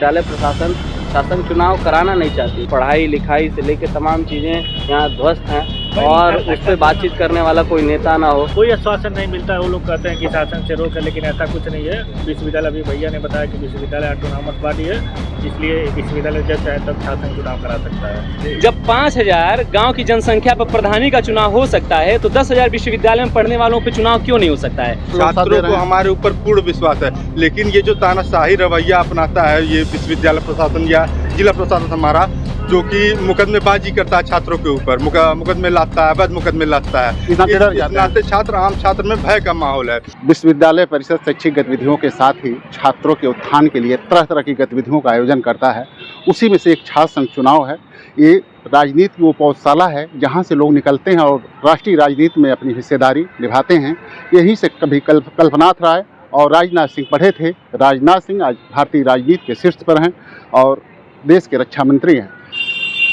विश्वविद्यालय प्रशासन शासन चुनाव कराना नहीं चाहती। पढ़ाई लिखाई से लेकर तमाम चीज़ें यहाँ ध्वस्त हैं और उस पर बातचीत करने वाला कोई नेता ना हो। कोई आश्वासन नहीं मिलता है। वो लोग कहते हैं कि शासन से रोक है, लेकिन ऐसा कुछ नहीं है। विश्वविद्यालय अभी भैया ने बताया कि विश्वविद्यालय ऑटोनॉमस बॉडी है, इसलिए विश्वविद्यालय जब चाहे तब शासन चुनाव करा सकता है। जब 5000 गांव की जनसंख्या पर प्रधानी का चुनाव हो सकता है तो 10,000 विश्वविद्यालय में पढ़ने वालों पे चुनाव क्यों नहीं हो सकता है? छात्रों को हमारे ऊपर पूर्ण विश्वास है, लेकिन ये जो तानाशाही रवैया अपनाता है ये विश्वविद्यालय प्रशासन या जिला प्रशासन हमारा, जो कि मुकदमेबाजी करता है छात्रों के ऊपर, मुकदमे लाता है, अवैध मुकदमे लाता है। इस नाते छात्र आम छात्र में भय का माहौल है। विश्वविद्यालय परिषद शैक्षिक गतिविधियों के साथ ही छात्रों के उत्थान के लिए तरह तरह की गतिविधियों का आयोजन करता है। उसी में से एक छात्र संघ चुनाव है। ये राजनीति की वो पौधशाला है जहाँ से लोग निकलते हैं और राष्ट्रीय राजनीति में अपनी हिस्सेदारी निभाते हैं। यहीं से कभी कल्पनाथ राय और राजनाथ सिंह पढ़े थे। राजनाथ सिंह आज भारतीय राजनीति के शीर्ष पर हैं और देश के रक्षा मंत्री हैं।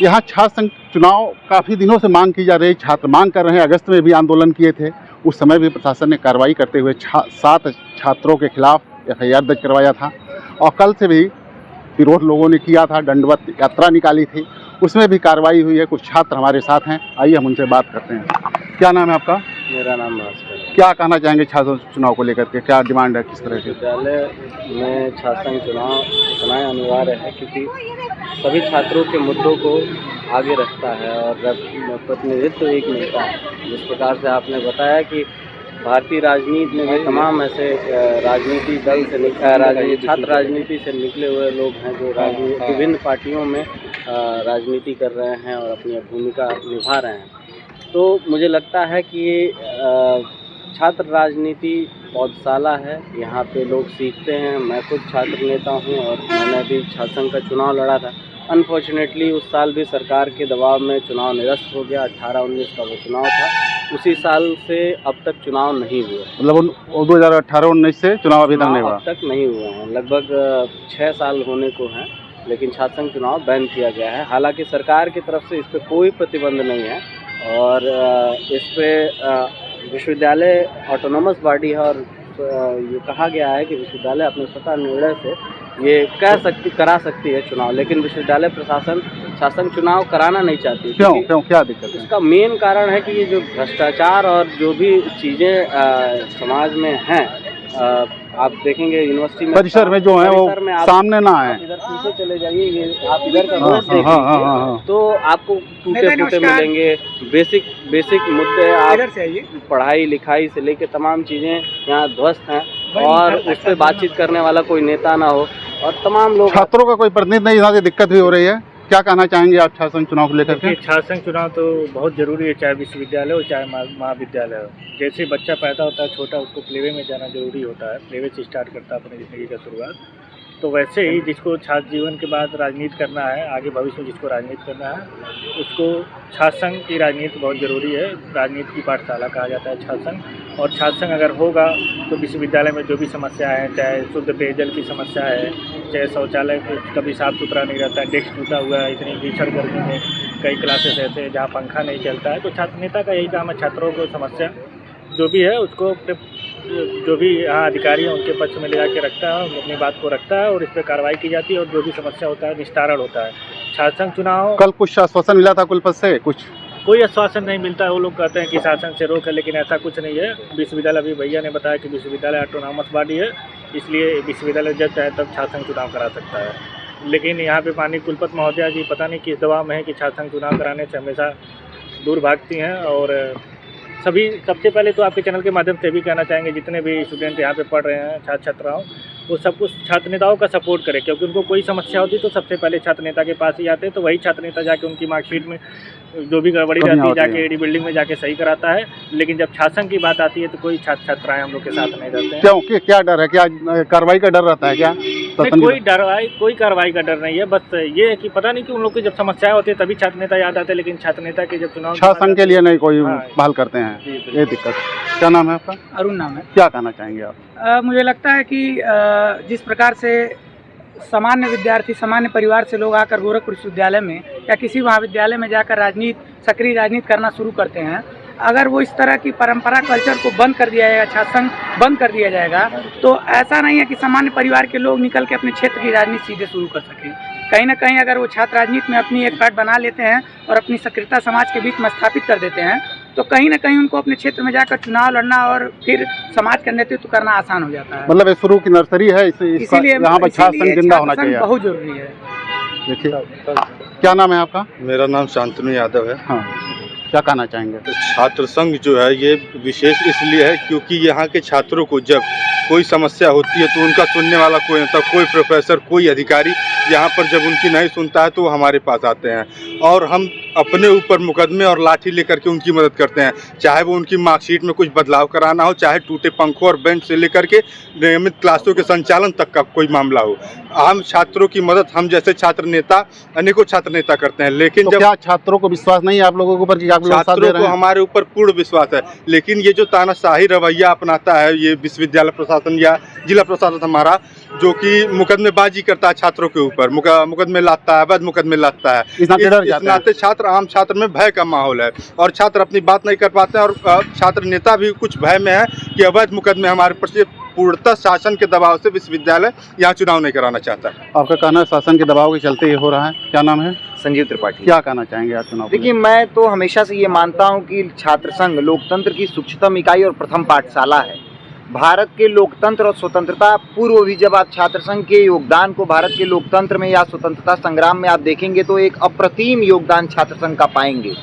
यहाँ छात्र संघ चुनाव काफ़ी दिनों से मांग की जा रही है, छात्र मांग कर रहे हैं। अगस्त में भी आंदोलन किए थे, उस समय भी प्रशासन ने कार्रवाई करते हुए 7 छात्रों के खिलाफ FIR दर्ज करवाया था और कल से भी विरोध लोगों ने किया था, दंडवत यात्रा निकाली थी, उसमें भी कार्रवाई हुई है। कुछ छात्र हमारे साथ हैं, आइए हम उनसे बात करते हैं। क्या नाम है आपका? मेरा नाम भास्कर है। क्या कहना चाहेंगे छात्र चुनाव को लेकर के? क्या डिमांड है, किस तरह की? विश्वविद्यालय में छात्र संघ चुनाव इतना अनिवार्य है क्योंकि सभी छात्रों के मुद्दों को आगे रखता है और प्रतिनिधित्व एक मिलता है। जिस प्रकार से आपने बताया कि भारतीय राजनीति में भी तमाम ऐसे राजनीति दल से छात्र राजनीति से निकले हुए लोग हैं जो विभिन्न पार्टियों में राजनीति कर रहे हैं और अपनी भूमिका निभा रहे हैं। तो मुझे लगता है कि ये छात्र राजनीति पौधशाला है, यहाँ पे लोग सीखते हैं। मैं खुद छात्र नेता हूँ और मैंने भी छात्र संघ का चुनाव लड़ा था। अनफॉर्चुनेटली उस साल भी सरकार के दबाव में चुनाव निरस्त हो गया। 18-19 का वो चुनाव था, उसी साल से अब तक चुनाव नहीं हुआ। मतलब 2018-19 से चुनाव अभी तक नहीं हुआ? अब तक नहीं हुए हैं, लगभग 6 साल होने को हैं, लेकिन छात्र संघ चुनाव बैन किया गया है। हालांकि सरकार की तरफ से इस पर कोई प्रतिबंध नहीं है और इस पर विश्वविद्यालय ऑटोनॉमस बॉडी है और ये कहा गया है कि विश्वविद्यालय अपने स्वतः निर्णय से ये करा सकती है चुनाव, लेकिन विश्वविद्यालय प्रशासन शासन चुनाव कराना नहीं चाहती। क्यों क्या दिक्कत है? इसका मेन कारण है कि ये जो भ्रष्टाचार और जो भी चीज़ें समाज में हैं, आप देखेंगे यूनिवर्सिटी में परिसर में जो है वो सामने ना आए। इधर पीछे चले जाइए, ये आप इधर का रोड देख लीजिए तो आपको टूटे फूटे मिलेंगे। बेसिक मुद्दे, आप पढ़ाई लिखाई से लेकर तमाम चीज़ें यहाँ ध्वस्त हैं और उस पर बातचीत करने वाला कोई नेता ना हो और तमाम लोग, छात्रों का कोई प्रतिनिधि नहीं, यहाँ से दिक्कत भी हो रही है। क्या कहना चाहेंगे आप छात्र संघ चुनाव को लेकर के? छात्र संघ चुनाव तो बहुत ज़रूरी है, चाहे विश्वविद्यालय हो चाहे महाविद्यालय हो। जैसे बच्चा पैदा होता है छोटा, उसको प्लेवे में जाना जरूरी होता है, प्लेवे से स्टार्ट करता है अपनी ज़िंदगी का शुरुआत। तो वैसे ही जिसको छात्र जीवन के बाद राजनीति करना है, आगे भविष्य में जिसको राजनीति करना है, उसको छात्र संघ की राजनीति बहुत ज़रूरी है। राजनीति की पाठशाला कहा जाता है छात्र संघ, और छात्र संघ अगर होगा तो विश्वविद्यालय में जो भी समस्या है, चाहे शुद्ध पेयजल की समस्या है, चाहे शौचालय कभी साफ़ सुथरा नहीं रहता है, डेस्क टूटा हुआ है, इतनी भीषण गर्मी में कई क्लासेस ऐसे हैं जहाँ पंखा नहीं चलता है, तो छात्र नेता का यही काम है छात्रों को समस्या जो भी है उसको जो भी यहाँ अधिकारी हैं उनके पक्ष में ले जाके रखता है, अपनी बात को रखता है और इस पर कार्रवाई की जाती है और जो भी समस्या होता है निस्तारण होता है। छात्र संघ चुनाव कल कुछ आश्वासन मिला था कुलपति से? कोई आश्वासन नहीं मिलता है। वो लोग कहते हैं कि शासन से रोक है, लेकिन ऐसा कुछ नहीं है। विश्वविद्यालय अभी भैया ने बताया कि विश्वविद्यालय ऑटोनॉमस बॉडी है, इसलिए विश्वविद्यालय जब चाहे तब छात्र संघ चुनाव करा सकता है। लेकिन यहाँ पे माननीय कुलपति महोदया जी पता नहीं किस दबाव में है कि छात्र संघ चुनाव कराने से हमेशा दूर भागती हैं। और सबसे पहले तो आपके चैनल के माध्यम से भी कहना चाहेंगे जितने भी स्टूडेंट यहाँ पे पढ़ रहे हैं, छात्र छात्राओं, वो सब कुछ छात्र नेताओं का सपोर्ट करें, क्योंकि उनको कोई समस्या होती तो सबसे पहले छात्र नेता के पास ही आते हैं। तो वही छात्र नेता जाके उनकी मार्कशीट में जो भी गड़बड़ी रहती है जाके एडी बिल्डिंग में जाके सही कराता है। लेकिन जब छात्र संघ की बात आती है तो कोई छात्र छात्राएं हम लोग के साथ नहीं रहते हैं। क्यों? क्या डर है? क्या कार्रवाई का डर रहता है क्या? कोई कार्रवाई का डर नहीं है। बस ये है कि पता नहीं कि उन लोग की जब समस्याएं होती है तभी छात्र नेता याद आते हैं, लेकिन छात्र नेता के जब चुनाव छात्र संघ के लिए नहीं कोई बहाल करते हैं, ये दिक्कत। क्या नाम है आपका? अरुण नाम है। क्या कहना चाहेंगे आप? मुझे लगता है कि जिस प्रकार से सामान्य विद्यार्थी, सामान्य परिवार से लोग आकर गोरखपुर विश्वविद्यालय में या किसी महाविद्यालय में जाकर सक्रिय राजनीति करना शुरू करते हैं, अगर वो इस तरह की परंपरा कल्चर को बंद कर दिया जाएगा, छात्र संघ बंद कर दिया जाएगा, तो ऐसा नहीं है कि सामान्य परिवार के लोग निकल के अपने क्षेत्र की राजनीति सीधे शुरू कर सकें। कहीं ना कहीं अगर वो छात्र राजनीति में अपनी एक पैठ बना लेते हैं और अपनी सक्रियता समाज के बीच में स्थापित कर देते हैं, तो कहीं ना कहीं उनको अपने क्षेत्र में जाकर चुनाव लड़ना और फिर समाज का नेतृत्व करना आसान हो जाता है। मतलब ये शुरू की नर्सरी है, इसीलिए यहाँ पर छात्र संघ जिंदा होना चाहिए, बहुत जरूरी है। देखिए, क्या नाम है आपका? मेरा नाम शांतनु यादव है। हाँ, क्या कहना चाहेंगे? तो छात्र संघ जो है ये विशेष इसलिए है क्योंकि यहाँ के छात्रों को जब कोई समस्या होती है तो उनका सुनने वाला कोई नहीं, कोई प्रोफेसर, कोई अधिकारी यहाँ पर जब उनकी नहीं सुनता है तो वो हमारे पास आते हैं और हम अपने ऊपर मुकदमे और लाठी लेकर के उनकी मदद करते हैं। चाहे वो उनकी मार्कशीट में कुछ बदलाव कराना हो, चाहे टूटे पंखों और बेंच से लेकर के नियमित क्लासों के संचालन तक का कोई मामला हो, हम छात्रों की मदद हम जैसे छात्र नेता अनेकों छात्र नेता करते हैं। लेकिन तो जब क्या छात्रों को विश्वास नहीं है आप लोगों के ऊपर कि आप लोग साथ दे छात्रों रहे को हैं? हमारे ऊपर पूर्ण विश्वास है, लेकिन ये जो तानाशाही रवैया अपनाता है ये विश्वविद्यालय प्रशासन या जिला प्रशासन हमारा, जो कि मुकदमेबाजी करता है छात्रों के ऊपर, मुकदमे लाता है, अवैध मुकदमे लाता है, इस नाते छात्र आम छात्र में भय का माहौल है और छात्र अपनी बात नहीं कर पाते हैं और छात्र नेता भी कुछ भय में है कि अवैध मुकदमे हमारे पर पूर्णतः शासन के दबाव से विश्वविद्यालय यहाँ चुनाव नहीं कराना चाहता। आपका कहना है शासन के दबाव के चलते ये हो रहा है, क्या नाम है? संजीव त्रिपाठी। क्या कहना चाहेंगे आप चुनाव? देखिए, मैं तो हमेशा से ये मानता हूँ कि छात्र संघ लोकतंत्र की सूक्ष्मतम इकाई और प्रथम पाठशाला है। भारत के लोकतंत्र और स्वतंत्रता पूर्व भी जब आप छात्र संघ के योगदान को भारत के लोकतंत्र में या स्वतंत्रता संग्राम में आप देखेंगे तो एक अप्रतिम योगदान छात्र संघ का पाएंगे।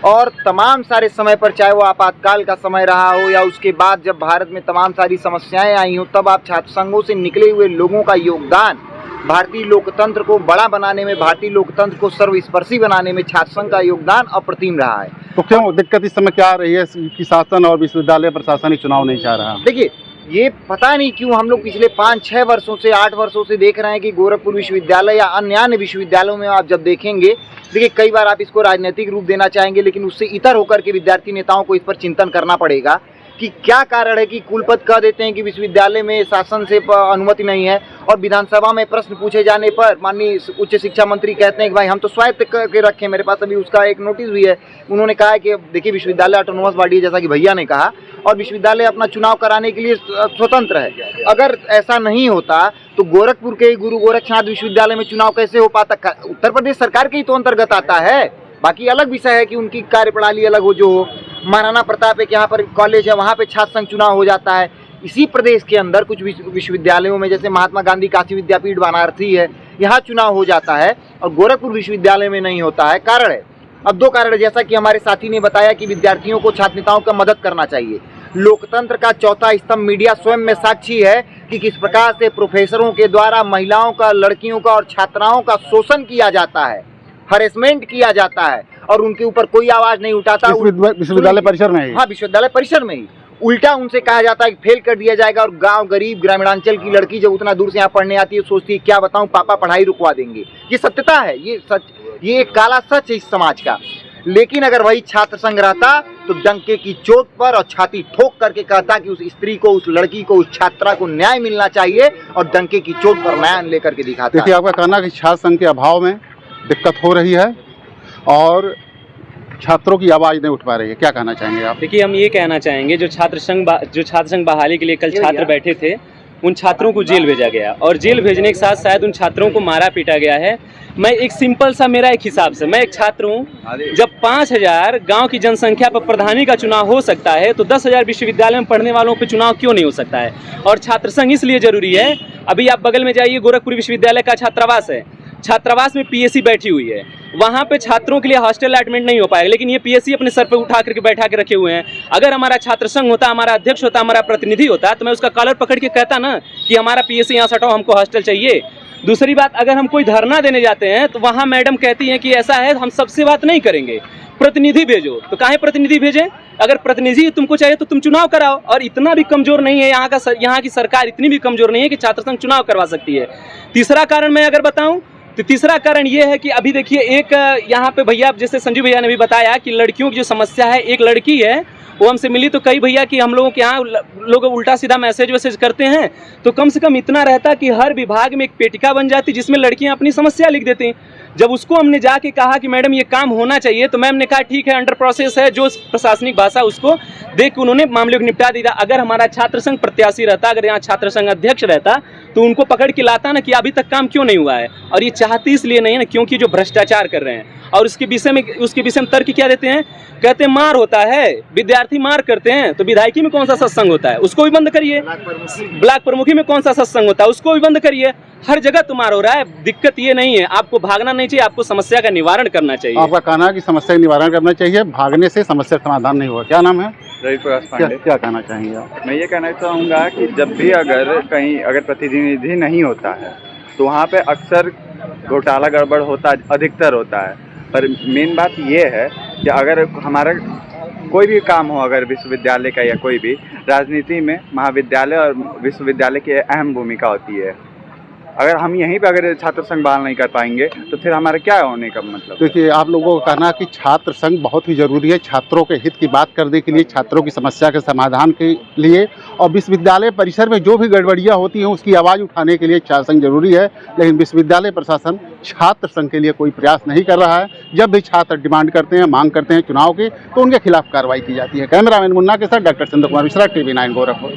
और तमाम सारे समय पर, चाहे वो आपातकाल का समय रहा हो या उसके बाद जब भारत में तमाम सारी समस्याएं आई हो, तब आप छात्र संघों से निकले हुए लोगों का योगदान भारतीय लोकतंत्र को बड़ा बनाने में, भारतीय लोकतंत्र को सर्वस्पर्शी बनाने में छात्र संघ का योगदान अप्रतिम रहा है। तो क्यों दिक्कत इस समय क्या आ रही है कि शासन और विश्वविद्यालय प्रशासन चुनाव नहीं चाह रहा? देखिए, ये पता नहीं क्यों हम लोग पिछले 5-6 वर्षों से 8 वर्षों से देख रहे हैं कि गोरखपुर विश्वविद्यालय या अन्य विश्वविद्यालयों में आप जब देखेंगे, देखिए कई बार आप इसको राजनीतिक रूप देना चाहेंगे, लेकिन उससे इतर होकर के विद्यार्थी नेताओं को इस पर चिंतन करना पड़ेगा कि क्या कारण है कि कुलपति कह देते हैं कि विश्वविद्यालय में शासन से अनुमति नहीं है और विधानसभा में प्रश्न पूछे जाने पर माननीय उच्च शिक्षा मंत्री कहते हैं कि भाई हम तो स्वायत्त करके रखे, मेरे पास अभी उसका एक नोटिस भी है। उन्होंने कहा है कि देखिए विश्वविद्यालय ऑटोनोमस बॉडी है, जैसा कि भैया ने कहा, और विश्वविद्यालय अपना चुनाव कराने के लिए स्वतंत्र है। अगर ऐसा नहीं होता तो गोरखपुर के गुरु गोरक्षनाथ विश्वविद्यालय में चुनाव कैसे हो पाता? उत्तर प्रदेश सरकार के ही तो अंतर्गत आता है। बाकी अलग विषय है कि उनकी कार्यप्रणाली अलग हो, जो हो। महाराणा प्रताप एक यहाँ पर कॉलेज है, वहाँ पे छात्र संघ चुनाव हो जाता है। इसी प्रदेश के अंदर कुछ विश्वविद्यालयों में, जैसे महात्मा गांधी काशी विद्यापीठ वाराणसी है, यहाँ चुनाव हो जाता है और गोरखपुर विश्वविद्यालय में नहीं होता है। कारण है, अब 2 कारण है, जैसा कि हमारे साथी ने बताया कि विद्यार्थियों को, छात्र नेताओं का मदद करना चाहिए। लोकतंत्र का चौथा स्तंभ मीडिया स्वयं में साक्षी है कि किस प्रकार से प्रोफेसरों के द्वारा महिलाओं का, लड़कियों का और छात्राओं का शोषण किया जाता है, हरेसमेंट किया जाता है और उनके ऊपर कोई आवाज नहीं उठाता। विश्वविद्यालय परिसर में ही? हाँ, विश्वविद्यालय परिसर में ही। उल्टा उनसे कहा जाता है कि फेल कर दिया जाएगा और गांव गरीब ग्रामीणांचल की लड़की जब उतना दूर से यहाँ पढ़ने आती है, सोचती है क्या बताऊं पापा पढ़ाई रुकवा देंगे। ये सत्यता है, ये सच, ये एक काला सच है इस समाज का। लेकिन अगर वही छात्र संघ रहता तो डंके की चोट पर और छाती ठोक करके कहता कि उस स्त्री को, उस लड़की को, उस छात्रा को न्याय मिलना चाहिए और डंके की चोट पर न्याय लेकर के दिखाता। देखिए, आपका कहना है कि छात्र संघ के अभाव में दिक्कत हो रही है और छात्रों की आवाज़ नहीं उठ पा रही है, क्या कहना चाहेंगे आप? देखिए, हम ये कहना चाहेंगे जो छात्र संघ बहाली के लिए कल छात्र बैठे थे, उन छात्रों को जेल भेजा गया और जेल भेजने के साथ शायद उन छात्रों को मारा पीटा गया है। मैं एक सिंपल सा, मेरा एक हिसाब से, मैं एक छात्र हूँ, जब 5000 गांव की जनसंख्या पर प्रधानी का चुनाव हो सकता है तो 10,000 विश्वविद्यालय में पढ़ने वालों पे चुनाव क्यों नहीं हो सकता है? और छात्र संघ इसलिए जरूरी है, अभी आप बगल में जाइए, गोरखपुर विश्वविद्यालय का छात्रावास है, छात्रावास में पीएससी बैठी हुई है, वहाँ पे छात्रों के लिए हॉस्टल अलॉटमेंट नहीं हो पाएगा, लेकिन ये पीएससी अपने सर पे उठा करके बैठा के रखे हुए हैं। अगर हमारा छात्र संघ होता, हमारा अध्यक्ष होता, हमारा प्रतिनिधि होता, तो मैं उसका कॉलर पकड़ के कहता ना कि हमारा पीएससी यहाँ से हटाओ, हमको हॉस्टल चाहिए। दूसरी बात, अगर हम कोई धरना देने जाते हैं तो वहाँ मैडम कहती हैं कि ऐसा है, हम सबसे बात नहीं करेंगे, प्रतिनिधि भेजो। तो काहे प्रतिनिधि भेजें? अगर प्रतिनिधि तुमको चाहिए तो तुम चुनाव कराओ। और इतना भी कमजोर नहीं है यहाँ की सरकार, इतनी भी कमजोर नहीं है कि छात्र संघ चुनाव करवा सकती है। तीसरा कारण मैं अगर बताऊं तो तीसरा कारण ये है कि अभी देखिए, एक यहाँ पे भैया, जैसे संजीव भैया ने भी बताया कि लड़कियों की जो समस्या है, एक लड़की है वो हमसे मिली तो कई भैया कि हम लोगों के यहाँ लोग उल्टा सीधा मैसेज वैसेज करते हैं, तो कम से कम इतना रहता कि हर विभाग में एक पेटिका बन जाती जिसमें लड़कियां अपनी समस्या लिख देती। जब उसको हमने जाके कहा कि मैडम ये काम होना चाहिए, तो मैम ने कहा ठीक है, अंडर प्रोसेस है, जो प्रशासनिक भाषा उसको देख के उन्होंने मामले को निपटा दिया। अगर हमारा छात्र संघ प्रत्याशी रहता, अगर यहाँ छात्र संघ अध्यक्ष रहता, तो उनको पकड़ के लाता ना कि अभी तक काम क्यों नहीं हुआ है। और ये चाहती इसलिए नहीं है ना, क्योंकि जो भ्रष्टाचार कर रहे हैं, और उसके विषय में तर्क क्या देते हैं, कहते हैं मार होता है, विद्यार्थी मार करते हैं, तो विधायकी में कौन सा सत्संग होता है, उसको भी बंद करिए। ब्लॉक प्रमुखी में कौन सा सत्संग होता है, उसको भी बंद करिए। हर जगह तो मार हो रहा है। दिक्कत ये नहीं है, आपको भागना नहीं चाहिए, आपको समस्या का निवारण करना चाहिए। आपका कहना है कि समस्या का निवारण करना चाहिए, भागने से समस्या समाधान नहीं होगा। क्या नाम है? रवि प्रकाश क्या पांडे। क्या कहना चाहेंगे आप? मैं ये कहना चाहूँगा कि जब भी अगर प्रतिनिधि नहीं होता है तो वहाँ पे अक्सर घोटाला गड़बड़ होता, अधिकतर होता है। पर मेन बात ये है कि अगर हमारा कोई भी काम हो, अगर विश्वविद्यालय का या कोई भी, राजनीति में महाविद्यालय और विश्वविद्यालय की अहम भूमिका होती है। अगर हम यहीं पे अगर छात्र संघ बहाल नहीं कर पाएंगे तो फिर हमारा क्या होने का मतलब? देखिए, आप लोगों का कहना है कि छात्र संघ बहुत ही जरूरी है छात्रों के हित की बात करने के लिए, छात्रों की समस्या के समाधान के लिए, और विश्वविद्यालय परिसर में जो भी गड़बड़ियाँ होती हैं उसकी आवाज़ उठाने के लिए छात्र संघ जरूरी है। लेकिन विश्वविद्यालय प्रशासन छात्र संघ के लिए कोई प्रयास नहीं कर रहा है। जब भी छात्र डिमांड करते हैं, मांग करते हैं चुनाव की, तो उनके खिलाफ कार्रवाई की जाती है। कैमरामैन मुन्ना के साथ डॉक्टर चंद्र कुमार मिश्रा, TV9 गोरखपुर।